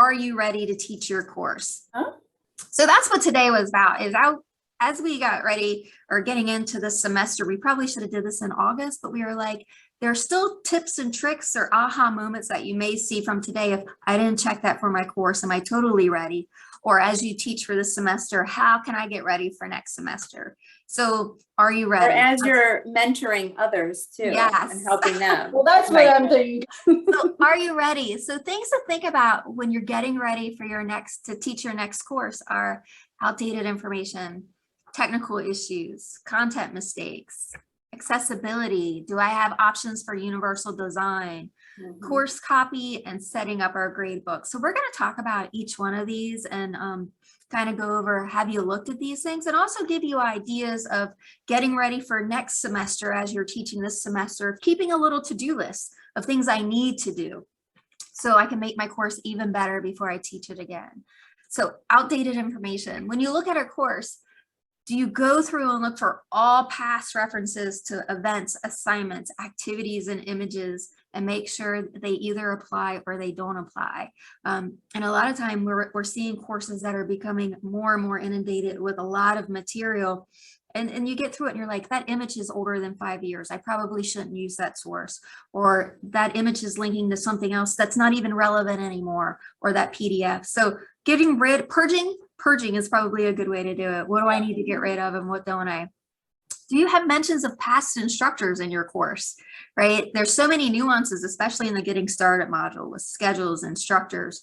are you ready to teach your course? Huh? So that's what today was about, is as we got ready or getting into the semester, we probably should have did this in August, but we were like, there are still tips and tricks or aha moments that you may see from today. If I didn't check that for my course, am I totally ready? Or as you teach for this semester, how can I get ready for next semester? So are you ready? Or as you're mentoring others too, Yes. and helping them. Well, that's what I'm thinking. So are you ready? So things to think about when you're getting ready for to teach your next course are outdated information, technical issues, content mistakes, accessibility. Do I have options for universal design, course copy, and setting up our grade book? So we're going to talk about each one of these and kind of go over, have you looked at these things, and also give you ideas of getting ready for next semester as you're teaching this semester, keeping a little to-do list of things I need to do so I can make my course even better before I teach it again. So outdated information. When you look at a course, do you go through and look for all past references to events, assignments, activities, and images, and make sure they either apply or they don't apply? And a lot of time we're seeing courses that are becoming more and more inundated with a lot of material. And you get through it and you're like, that image is older than 5 years. I probably shouldn't use that source. Or that image is linking to something else that's not even relevant anymore, or that PDF. So purging is probably a good way to do it. What do I need to get rid of and what don't I? Do you have mentions of past instructors in your course, right? There's so many nuances, especially in the getting started module with schedules, instructors,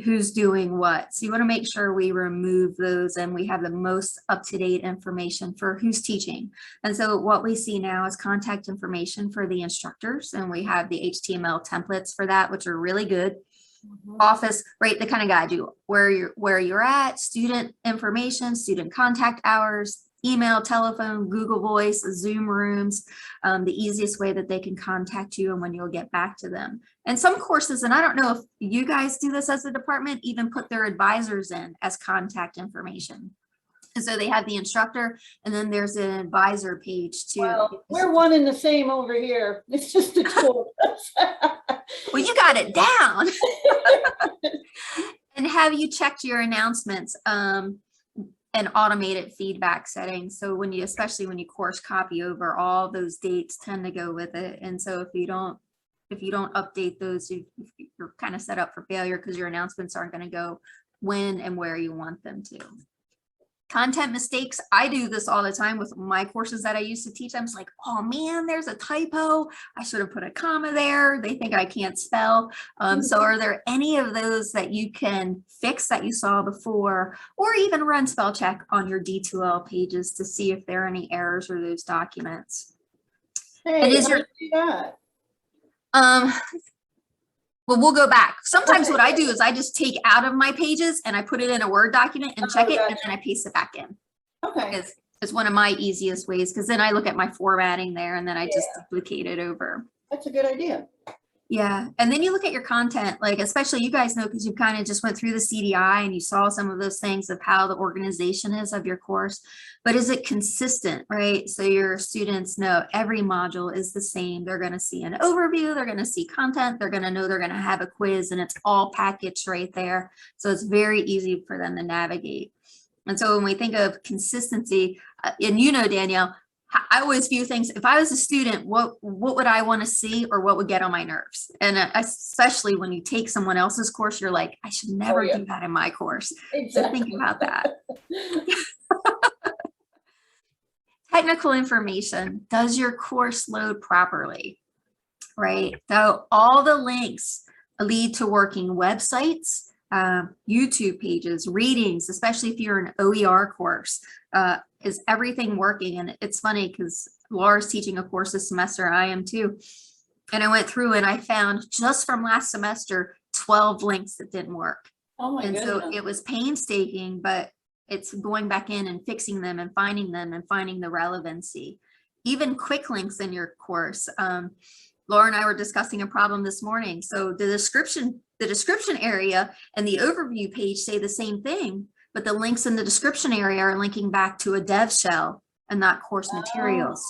who's doing what. So you want to make sure we remove those and we have the most up-to-date information for who's teaching. And so what we see now is contact information for the instructors, and we have the HTML templates for that, which are really good. Office, right? They kind of guide you where you're at, student information, student contact hours, email, telephone, Google Voice, Zoom rooms, the easiest way that they can contact you and when you'll get back to them. And some courses, and I don't know if you guys do this as a department, even put their advisors in as contact information. And so they have the instructor, and then there's an advisor page too. Well, we're one and the same over here. It's just the two of us. Well, you got it down. And have you checked your announcements and automated feedback settings? So especially when you course copy over, all those dates tend to go with it. And so if you don't update those, you're kind of set up for failure because your announcements aren't going to go when and where you want them to. Content mistakes. I do this all the time with my courses that I used to teach. I'm just like, oh man, there's a typo. I should have put a comma there. They think I can't spell. So are there any of those that you can fix that you saw before, or even run spell check on your D2L pages to see if there are any errors or those documents? Hey, and is how do you do that? Well, we'll go back. Sometimes what I do is I just take out of my pages and I put it in a Word document and check it, and then I paste it back in. Okay. It's one of my easiest ways, because then I look at my formatting there and then I just duplicate it over. That's a good idea. Yeah. And then you look at your content, like, especially you guys know, because you kind of just went through the CDI and you saw some of those things of how the organization is of your course, but is it consistent, right? So your students know every module is the same. They're going to see an overview, they're going to see content, they're going to know they're going to have a quiz, and it's all packaged right there. So it's very easy for them to navigate. And so when we think of consistency, and Danielle, I always view things, if I was a student, what would I want to see, or what would get on my nerves? And especially when you take someone else's course, you're like, I should never do that in my course. Exactly. So think about that. Technical information. Does your course load properly? Right? So all the links lead to working websites, YouTube pages, readings, especially if you're an OER course. Is everything working? And it's funny because Laura's teaching a course this semester, I am too. And I went through and I found just from last semester 12 links that didn't work. Oh my goodness. So it was painstaking, but it's going back in and fixing them and finding the relevancy. Even quick links in your course. Laura and I were discussing a problem this morning. So the description area and the overview page say the same thing, but the links in the description area are linking back to a dev shell and not course materials.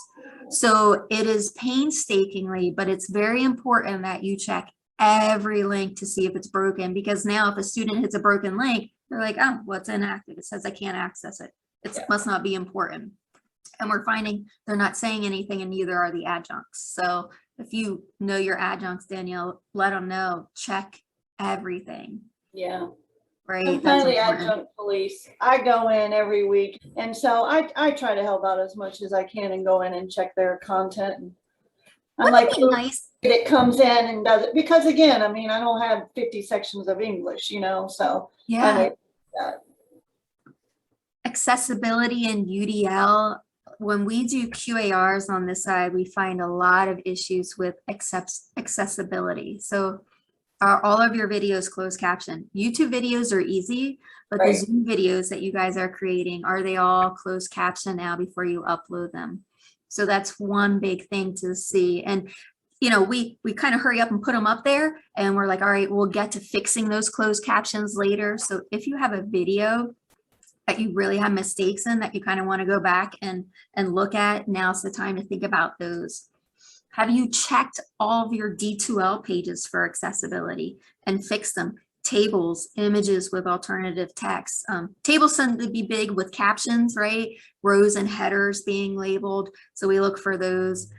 So it is painstakingly, but it's very important that you check every link to see if it's broken, because now if a student hits a broken link, they're like, oh, what's inactive? It says I can't access it. It must not be important. And we're finding they're not saying anything, and neither are the adjuncts. So if you know your adjuncts, Danielle, let them know, check everything, Yeah. right? I'm kind That's of the important. adjunct police. I go in every week, and so I try to help out as much as I can and go in and check their content. And I'm Wouldn't like, it be nice? it comes in and does it, because again, I mean, I don't have 50 sections of English, so I Yeah. make that. Accessibility in UDL, when we do QARs on this side, we find a lot of issues with accessibility. So are all of your videos closed caption? YouTube videos are easy, but the Right. Zoom videos that you guys are creating, are they all closed caption now before you upload them? So that's one big thing to see. And we kind of hurry up and put them up there, and we're like, all right, we'll get to fixing those closed captions later. So if you have a video that you really have mistakes in that you kind of want to go back and look at, now's the time to think about those. Have you checked all of your D2L pages for accessibility and fixed them? Tables, images with alternative text. Tables tend to be big with captions, right? Rows and headers being labeled. So we look for those.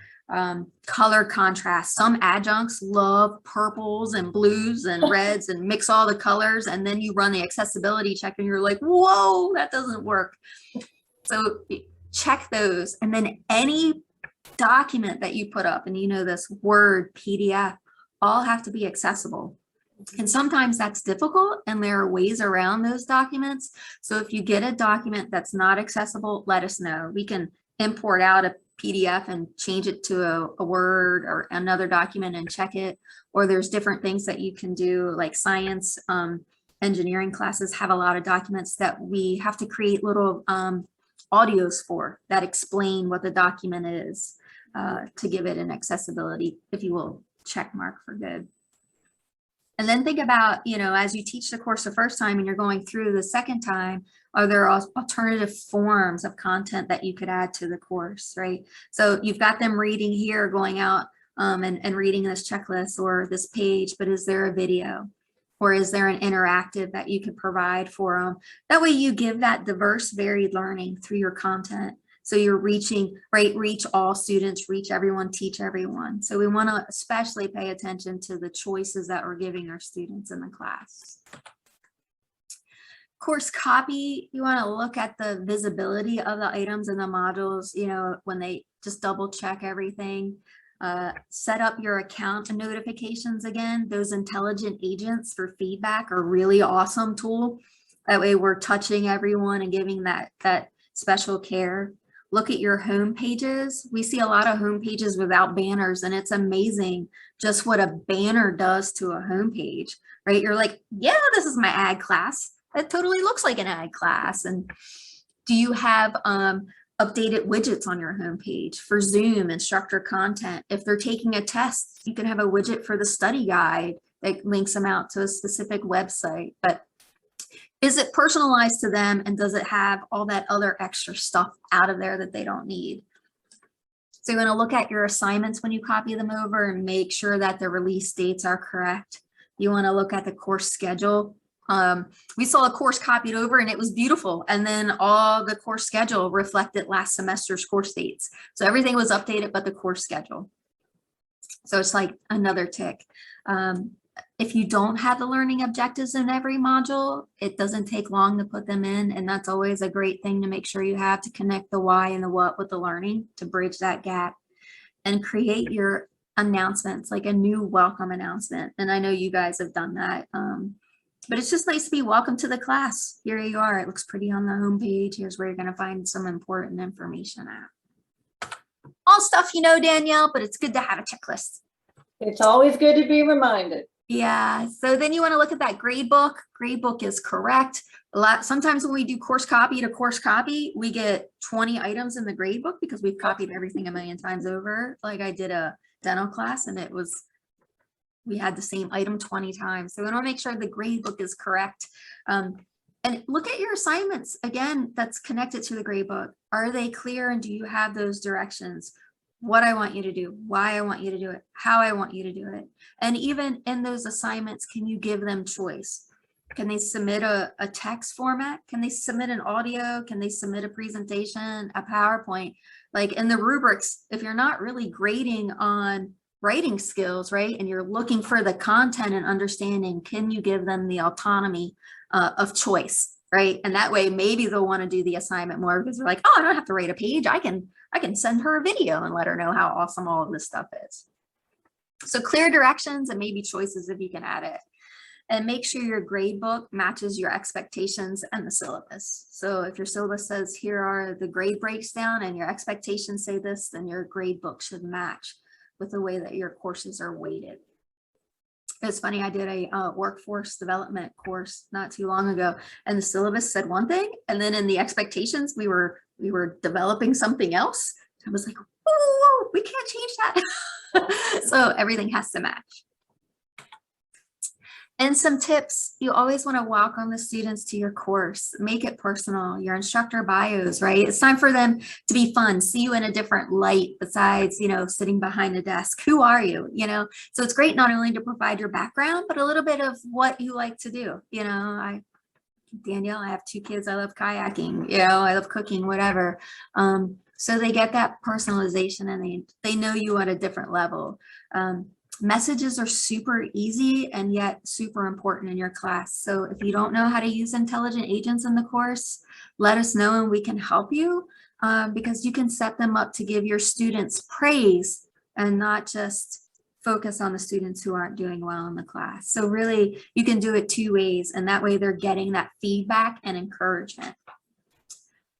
Color contrast. Some adjuncts love purples and blues and reds and mix all the colors, and then you run the accessibility check and you're like, whoa, that doesn't work. So check those. And then any document that you put up, and this Word, PDF, all have to be accessible. And sometimes that's difficult, and there are ways around those documents. So if you get a document that's not accessible, let us know. We can import out a PDF and change it to a Word or another document and check it. Or there's different things that you can do, like science, engineering classes have a lot of documents that we have to create little audios for that explain what the document is, to give it an accessibility, if you will, check mark for good. And then think about, as you teach the course the first time and you're going through the second time, are there alternative forms of content that you could add to the course, right? So you've got them reading here, going out and reading this checklist or this page, but is there a video? Or is there an interactive that you could provide for them? That way you give that diverse, varied learning through your content. So you're reaching, right, reach all students, reach everyone, teach everyone. So we want to especially pay attention to the choices that we're giving our students in the class. Course copy, you want to look at the visibility of the items in the modules, when they just double check everything. Set up your account and notifications again. Those intelligent agents for feedback are really awesome tool. That way we're touching everyone and giving that special care. Look at your home pages. We see a lot of home pages without banners, and it's amazing just what a banner does to a home page, right? You're like, yeah, this is my ag class. It totally looks like an ag class. And do you have updated widgets on your homepage for Zoom instructor content? If they're taking a test, you can have a widget for the study guide that links them out to a specific website. But is it personalized to them, and does it have all that other extra stuff out of there that they don't need? So you're going to look at your assignments when you copy them over and make sure that the release dates are correct. You want to look at the course schedule. We saw a course copied over and it was beautiful, and then all the course schedule reflected last semester's course dates. So everything was updated but the course schedule. So it's like another tick. If you don't have the learning objectives in every module, it doesn't take long to put them in, and that's always a great thing to make sure you have, to connect the why and the what with the learning to bridge that gap. And create your announcements, like a new welcome announcement. And I know you guys have done that. But it's just nice to be welcome to the class. Here you are. It looks pretty on the homepage. Here's where you're going to find some important information at. All stuff Danielle, but it's good to have a checklist. It's always good to be reminded. Yeah. So then you want to look at that gradebook. Gradebook is correct. Sometimes when we do course copy to course copy, we get 20 items in the gradebook because we've copied everything a million times over. Like I did a dental class and we had the same item 20 times. So we want to make sure the gradebook is correct. And look at your assignments again, that's connected to the gradebook. Are they clear, and do you have those directions? what I want you to do, why I want you to do it, how I want you to do it. And even in those assignments, can you give them choice? Can they submit a text format? Can they submit an audio? Can they submit a presentation, a PowerPoint? Like in the rubrics, if you're not really grading on writing skills, right, and you're looking for the content and understanding, can you give them the autonomy of choice, right? And that way, maybe they'll want to do the assignment more because they're like, oh, I don't have to write a page. I can send her a video and let her know how awesome all of this stuff is. So clear directions and maybe choices if you can add it. And make sure your grade book matches your expectations and the syllabus. So if your syllabus says here are the grade breaks down and your expectations say this, then your grade book should match with the way that your courses are weighted. It's funny, I did a workforce development course not too long ago, and the syllabus said one thing, and then in the expectations, we were developing something else. I was like, oh, we can't change that. So everything has to match. And some tips, you always want to welcome the students to your course, make it personal, your instructor bios, right? It's time for them to be fun, see you in a different light besides, you know, sitting behind a desk. Who are you, you know? So it's great not only to provide your background, but a little bit of what you like to do. You know, Danielle, I have 2 kids, I love kayaking, you know, I love cooking, whatever. So they get that personalization and they know you at a different level. Messages are super easy and yet super important in your class. So if you don't know how to use intelligent agents in the course, let us know and we can help you because you can set them up to give your students praise and not just focus on the students who aren't doing well in the class. So really, you can do it 2 ways, and that way they're getting that feedback and encouragement.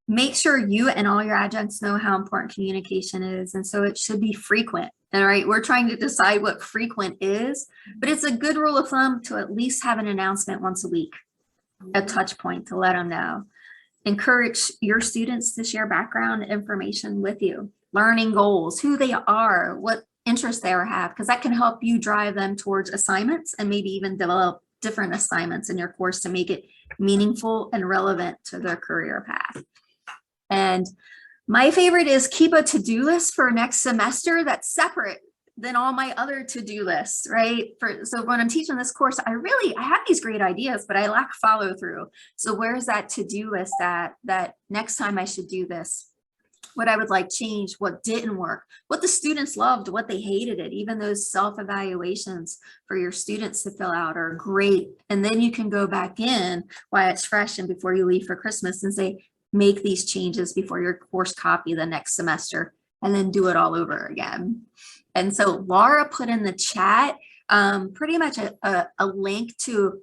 Make sure you and all your adjuncts know how important communication is, and so it should be frequent. All right, we're trying to decide what frequent is, but it's a good rule of thumb to at least have an announcement once a week, a touch point to let them know. Encourage your students to share background information with you, learning goals, who they are, what interests they have, because that can help you drive them towards assignments and maybe even develop different assignments in your course to make it meaningful and relevant to their career path. And my favorite is keep a to-do list for next semester that's separate than all my other to-do lists, right? So when I'm teaching this course, I have these great ideas, but I lack follow through. So where's that to-do list at that next time I should do this? What I would like changed, what didn't work, what the students loved, what they hated it. Even those self-evaluations for your students to fill out are great. And then you can go back in while it's fresh and before you leave for Christmas and say, make these changes before your course copy the next semester, and then do it all over again. And so Laura put in the chat pretty much a link to,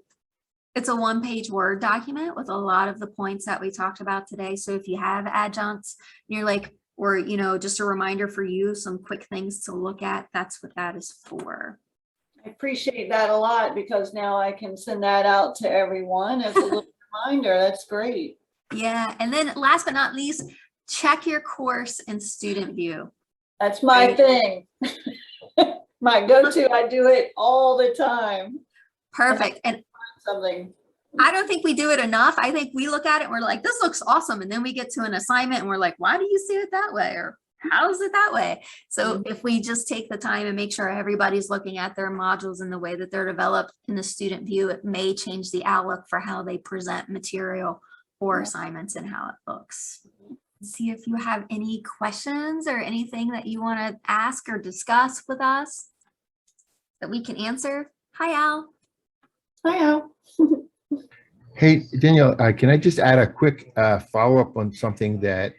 it's a 1-page Word document with a lot of the points that we talked about today. So if you have adjuncts, you're like, or, you know, just a reminder for you, some quick things to look at, that's what that is for. I appreciate that a lot because now I can send that out to everyone as a little reminder. That's great. Yeah, and then last but not least, check your course in student view. That's my thing. My go-to, I do it all the time. Perfect. And Something. I don't think we do it enough. I think we look at it and we're like, this looks awesome. And then we get to an assignment and we're like, why do you see it that way? Or how is it that way? So if we just take the time and make sure everybody's looking at their modules in the way that they're developed in the student view, it may change the outlook for how they present material or assignments and how it looks. See if you have any questions or anything that you want to ask or discuss with us that we can answer. Hi, Al. Hi, Al. Hey, Danielle, can I just add a quick follow-up on something that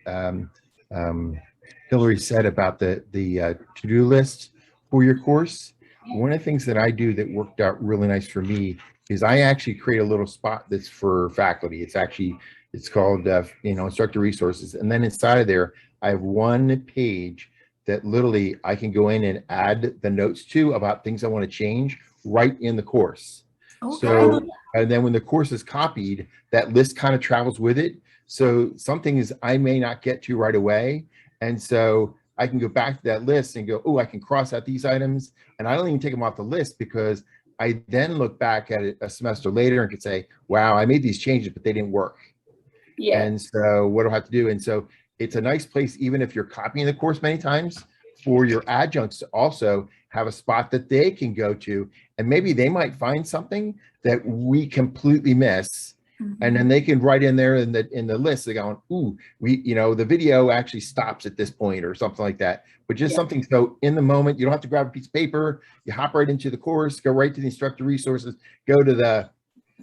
Hilary said about the to-do list for your course? One of the things that I do that worked out really nice for me is I actually create a little spot that's for faculty. It's called instructor resources, and then inside of there I have 1 page that literally I can go in and add the notes to about things I want to change right in the course. Okay. So, and then when the course is copied, that list kind of travels with it. So some things I may not get to right away, and so I can go back to that list and go, oh, I can cross out these items, and I don't even take them off the list because I then look back at it a semester later and can say, wow, I made these changes, but they didn't work. Yeah. And so what do I have to do? And so it's a nice place, even if you're copying the course many times, for your adjuncts to also have a spot that they can go to, and maybe they might find something that we completely miss. And then they can write in there in the list, they're going, ooh, the video actually stops at this point or something like that. But just something, so in the moment, you don't have to grab a piece of paper, you hop right into the course, go right to the instructor resources, go to the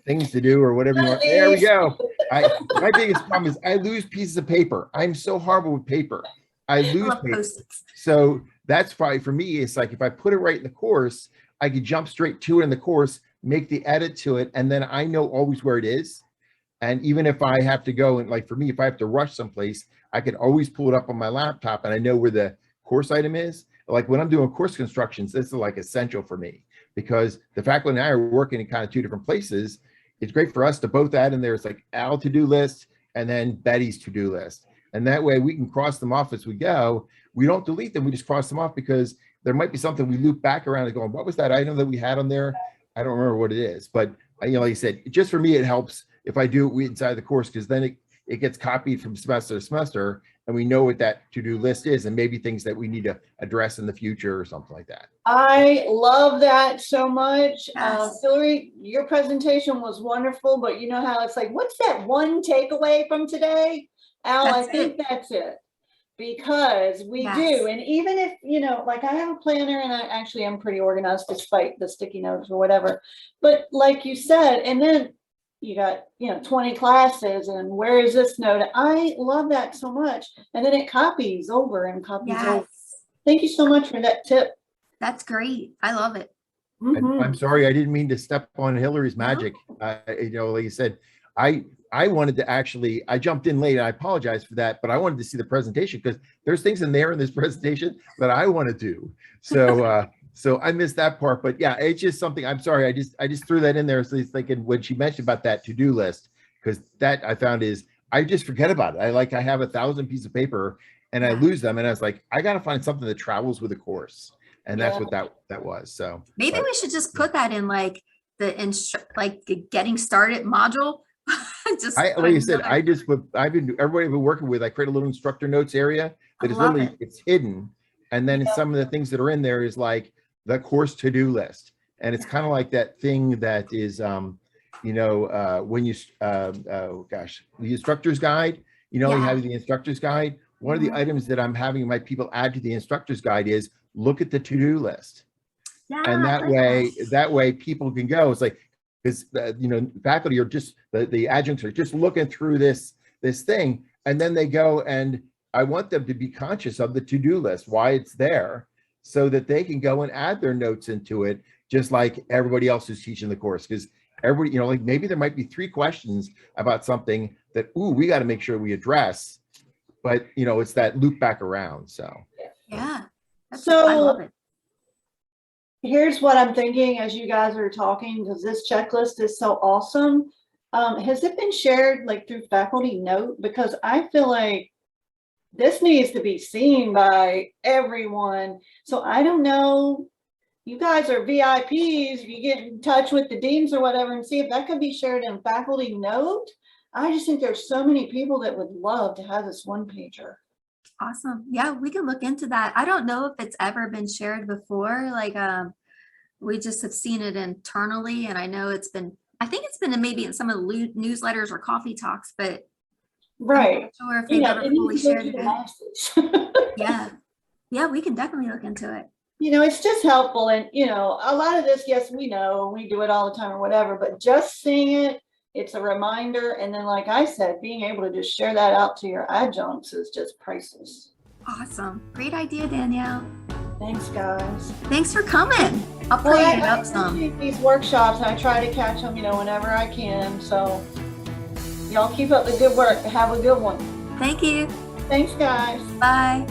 things to do or whatever you want. There we go. My biggest problem is I lose pieces of paper. I'm so horrible with paper. I lose paper. Post-its. So that's probably for me, it's like if I put it right in the course, I could jump straight to it in the course, make the edit to it, and then I know always where it is. And even if I have to go and, like, for me, if I have to rush someplace, I can always pull it up on my laptop and I know where the course item is. Like when I'm doing course constructions, this is like essential for me because the faculty and I are working in kind of two different places. It's great for us to both add in there. It's like Al's to-do list and then Betty's to-do list. And that way we can cross them off as we go. We don't delete them. We just cross them off because there might be something we loop back around and going, what was that item that we had on there? I don't remember what it is, but like you said, just for me, it helps if I do it inside the course, because then it gets copied from semester to semester and we know what that to-do list is and maybe things that we need to address in the future or something like that. I love that so much. Yes. Hilary, your presentation was wonderful, but you know how it's like, what's that one takeaway from today? Al, That's I think that's it. Because we do. And even if, like I have a planner and I actually am pretty organized despite the sticky notes or whatever. But like you said, and then you got, 20 classes and where is this note? I love that so much. And then it copies over and copies over. Thank you so much for that tip. That's great. I love it. I'm sorry, I didn't mean to step on Hilary's magic. Like you said, I wanted to actually, I jumped in late. I apologize for that, but I wanted to see the presentation because there's things in there in this presentation that I want to do. So, so I missed that part, but yeah, it's just something, I'm sorry. I just threw that in there. So he's thinking when she mentioned about that to-do list, because that I found is, I just forget about it. I have 1,000 pieces of paper and I lose them. And I was like, I got to find something that travels with a course. And that's what that was. So maybe we should just put that in like the getting started module. Like you said, everybody I've been working with, I create a little instructor notes area that is literally, it's hidden. And then some of the things that are in there is like the course to-do list. And it's kind of like that thing that is, when you, the instructor's guide, you have the instructor's guide. One of the items that I'm having my people add to the instructor's guide is look at the to-do list. And that way people can go. It's like, because faculty are just the adjuncts are just looking through this thing, and then they go, and I want them to be conscious of the to-do list, why it's there, so that they can go and add their notes into it, just like everybody else who's teaching the course. Because everybody, like maybe there might be 3 questions about something that we got to make sure we address, but it's that loop back around. So I so love it. here's what I'm thinking as you guys are talking, because this checklist is so awesome. Has it been shared like through faculty note? Because I feel like this needs to be seen by everyone. So I don't know, you guys are VIPs, you get in touch with the deans or whatever and see if that could be shared in faculty note. I just think there's so many people that would love to have this one pager. Awesome. Yeah, we can look into that. I don't know if it's ever been shared before. Like, we just have seen it internally, and I know I think it's been maybe in some of the newsletters or coffee talks, but right. I'm not sure if they've ever fully shared it. Yeah, we can definitely look into it. It's just helpful. And, a lot of this, yes, we know, we do it all the time or whatever, but just seeing it, it's a reminder. And then, like I said, being able to just share that out to your adjuncts is just priceless. Awesome. Great idea, Danielle. Thanks, guys. Thanks for coming. I'll play it up some. These workshops, I try to catch them, whenever I can. So y'all keep up the good work. Have a good one. Thank you. Thanks, guys. Bye.